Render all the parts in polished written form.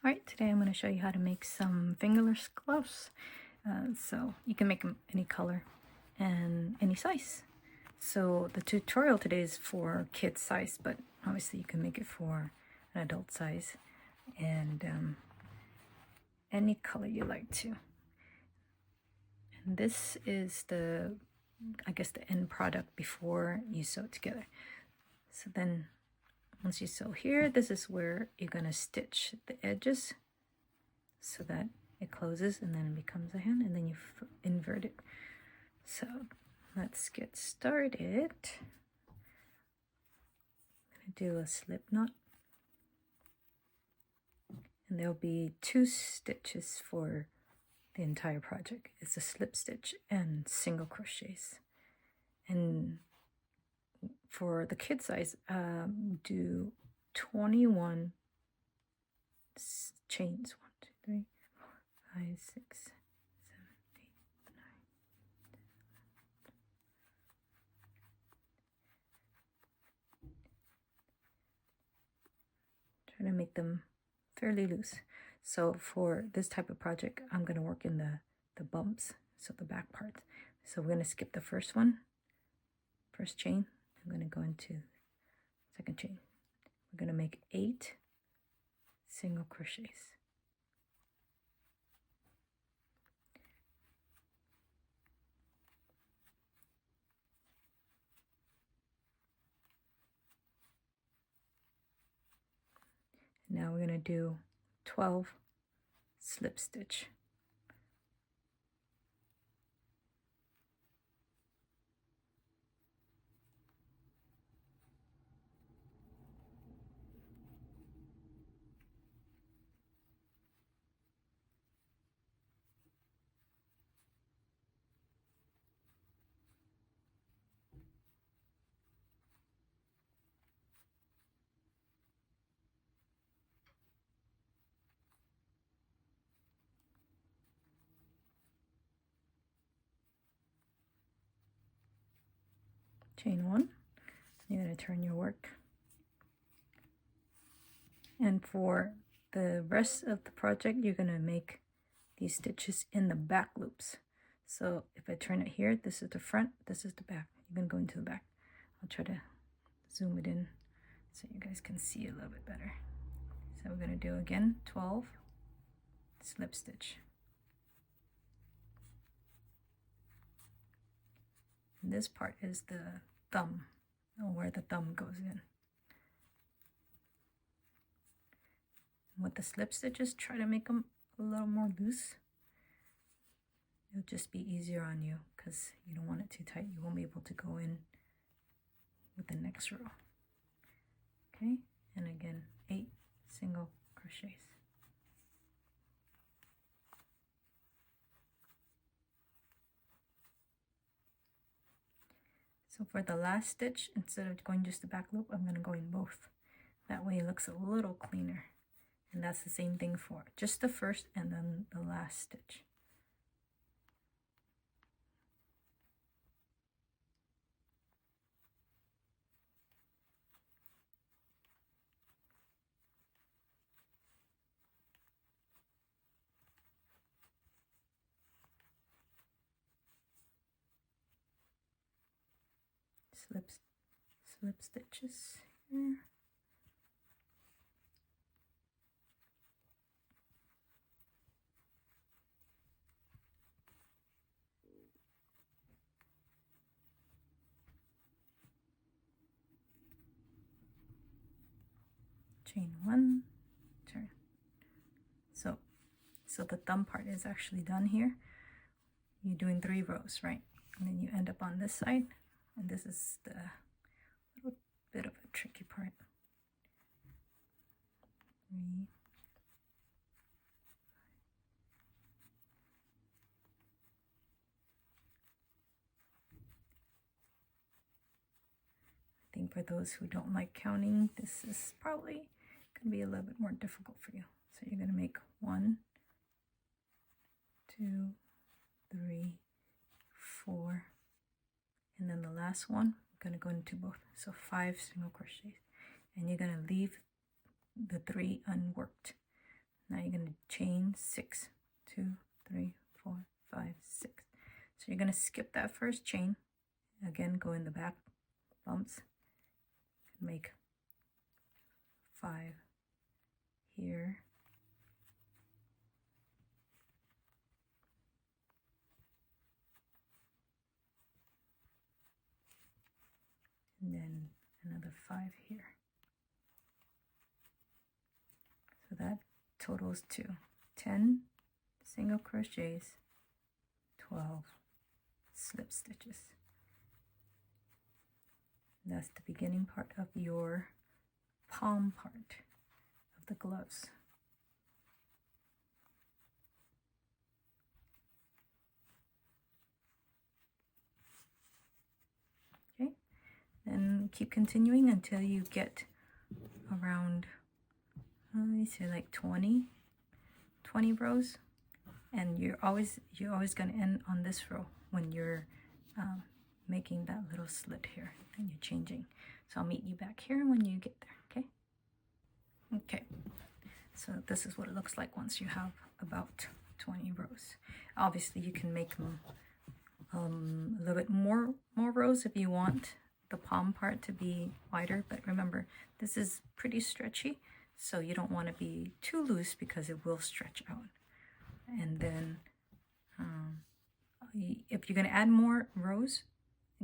Alright, today I'm going to show you how to make some fingerless gloves. So you can make them any color and any size. So the tutorial today is for kid size, but obviously you can make it for an adult size and any color you like to. And this is the, I guess, the end product before you sew it together. So then once you sew here, this is where you're going to stitch the edges so that it closes and then it becomes a hand, and then you invert it. So let's get started. I'm going to do a slip knot, and there'll be 2 stitches for the entire project. It's a slip stitch and single crochets. And for the kid size, do 21 chains. 1, 2, 3, 4, 5, 6, 7, 8, 9. Try to make them fairly loose. So for this type of project, I'm going to work in the bumps, so the back part. So we're going to skip the first chain. I'm going to go into second chain. We're going to make 8 single crochets. Now we're going to do 12 slip stitch. Chain 1, you're going to turn your work. And for the rest of the project, you're going to make these stitches in the back loops. So if I turn it here, this is the front, this is the back. You're going to go into the back. I'll try to zoom it in so you guys can see a little bit better. So we're going to do again 12 slip stitch. And this part is the thumb, or where the thumb goes in. With the slip stitches, try to make them a little more loose. It'll just be easier on you because you don't want it too tight. You won't be able to go in with the next row. Okay, and again 8 single crochets. So for the last stitch, instead of going just the back loop, I'm going to go in both. That way it looks a little cleaner. And that's the same thing for just the first and then the last stitch. Slip stitches here. Chain 1, turn. So the thumb part is actually done here. You're doing 3 rows, right? And then you end up on this side, and this is the little bit of a tricky part. 3. I think for those who don't like counting, this is probably going to be a little bit more difficult for you. So you're going to make 1, 2, 3, 4, and then the last one, I'm going to go into both. So 5 single crochets, and you're going to leave the 3 unworked. Now you're going to chain 6, 2, 3, 4, 5, 6. So you're going to skip that first chain. Again, go in the back bumps. Make 5 here. And then another 5 here. So that totals to 10 single crochets, 12 slip stitches. That's the beginning part of your palm part of the gloves. Okay, then keep continuing until you get around, let me say like 20 rows, and you're always going to end on this row when you're making that little slit here and you're changing. So I'll meet you back here when you get there. Okay, so this is what it looks like once you have about 20 rows. Obviously you can make them a little bit more rows if you want the palm part to be wider, but remember this is pretty stretchy, so you don't want to be too loose because it will stretch out. And then if you're going to add more rows,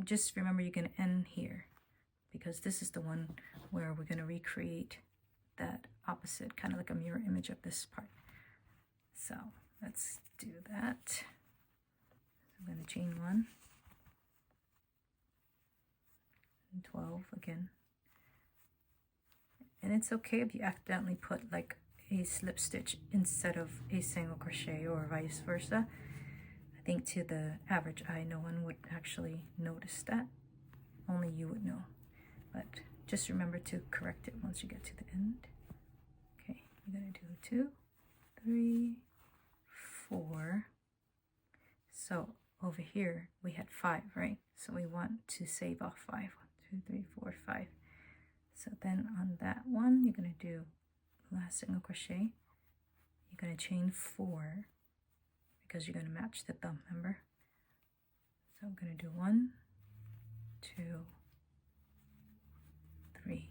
just remember you're going to end here, because this is the one where we're going to recreate that opposite, kind of like a mirror image of this part. So let's do that. I'm going to chain 1 and 12 again. And it's okay if you accidentally put like a slip stitch instead of a single crochet or vice versa. I think to the average eye, no one would actually notice that. Only you would know. But just remember to correct it once you get to the end. Okay, you're going to do 2, 3, 4. So over here we had 5, right? So we want to save off 5. 1, 2, 3, 4, 5. So then on that one, you're going to do last single crochet. You're going to chain 4 because you're going to match the thumb, remember? So I'm going to do 1, 2, 3,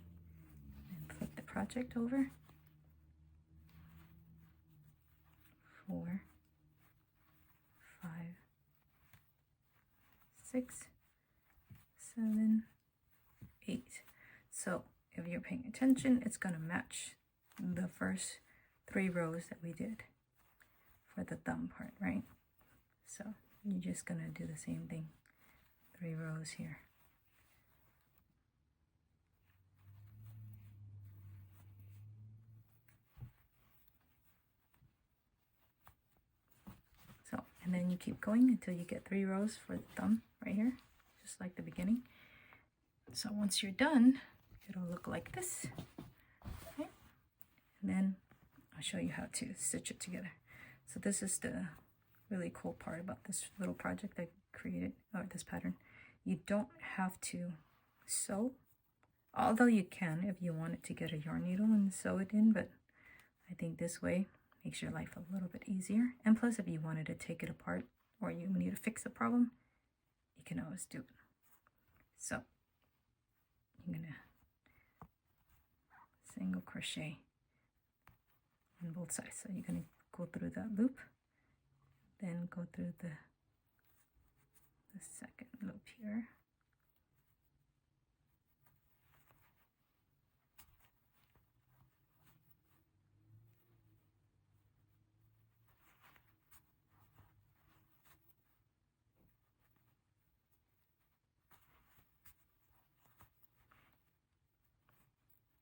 and flip the project over. 4, 5, 6, 7, 8. So if you're paying attention, it's going to match the first 3 rows that we did for the thumb part, right? So you're just going to do the same thing, 3 rows here. So, and then you keep going until you get 3 rows for the thumb right here, just like the beginning. So once you're done, it'll look like this. Okay? And then I'll show you how to stitch it together. So this is the really cool part about this little project I created, or this pattern. You don't have to sew, although you can if you wanted to get a yarn needle and sew it in, but I think this way makes your life a little bit easier. And plus, if you wanted to take it apart or you need to fix a problem, you can always do it. So I'm gonna single crochet on both sides. So you're gonna go through that loop, then go through the second loop here.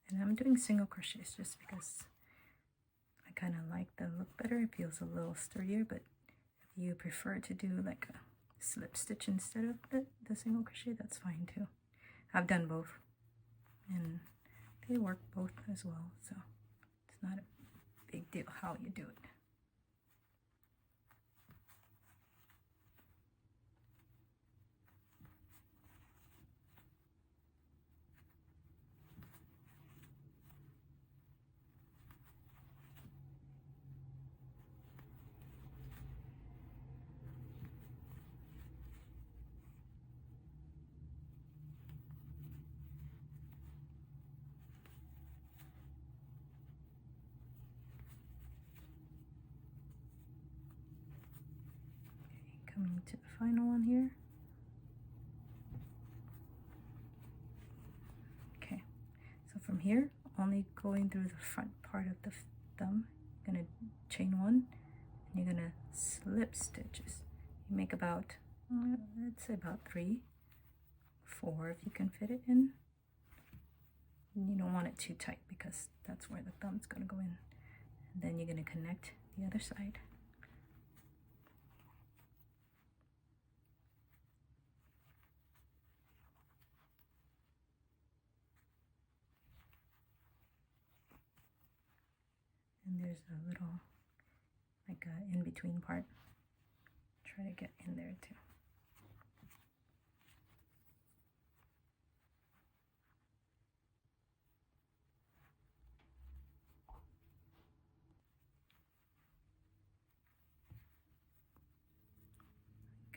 And I'm doing single crochets just because I kind of like the look better. It feels a little sturdier, but if you prefer to do like a slip stitch instead of the single crochet, that's fine too. I've done both and they work both as well, so it's not a big deal how you do it. Coming to the final one here. Okay, so from here, only going through the front part of the thumb, you're gonna chain one, and you're gonna slip stitches. You make about, let's say about 3, 4 if you can fit it in. And you don't want it too tight because that's where the thumb's gonna go in. And then you're gonna connect the other side. And there's a little, like a in-between part. Try to get in there too.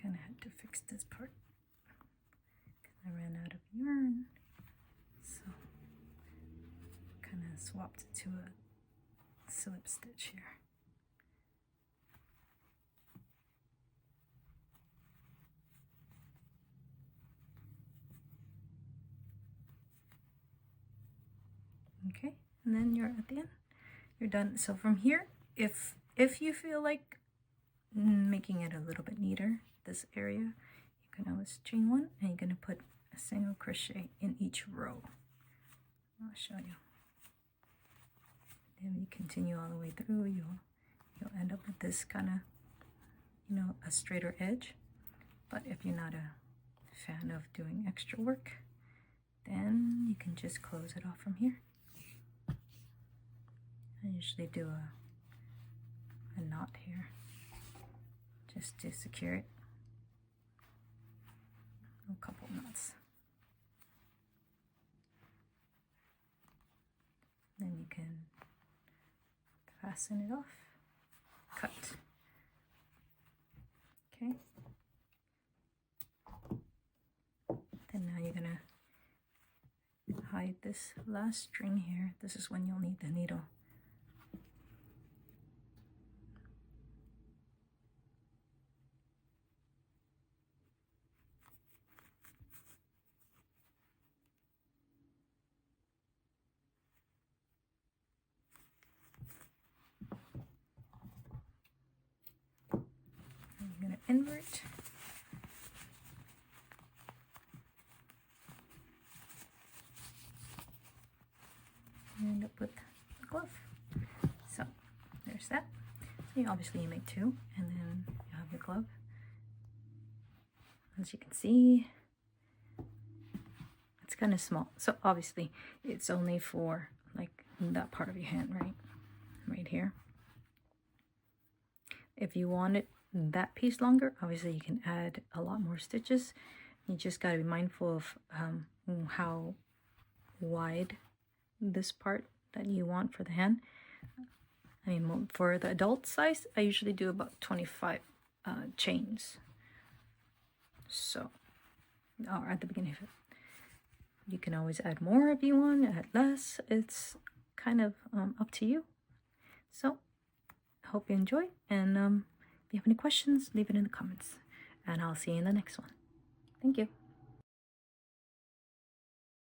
Kind of had to fix this part because I ran out of yarn, so kind of swapped it to a slip stitch here. Okay, and then you're at the end. You're done. So from here, if you feel like making it a little bit neater, this area, you can always chain one, and you're going to put a single crochet in each row. I'll show you. Then you continue all the way through, you'll end up with this kind of, you know, a straighter edge. But if you're not a fan of doing extra work, then you can just close it off from here. I usually do a knot here just to secure it. A couple knots. Then you can fasten it off, cut. Okay. Then now you're gonna hide this last string here. This is when you'll need the needle. I'm going to invert. And end up with the glove. So there's that. So obviously you make 2, and then you have your glove. As you can see, it's kind of small. So obviously it's only for like that part of your hand, right here. If you want it that piece longer, obviously you can add a lot more stitches. You just got to be mindful of how wide this part that you want for the hand. I mean, for the adult size, I usually do about 25 chains. So, or at the beginning of it. You can always add more if you want, add less. It's kind of up to you. So, I hope you enjoy, and if you have any questions, leave it in the comments, and I'll see you in the next one. Thank you.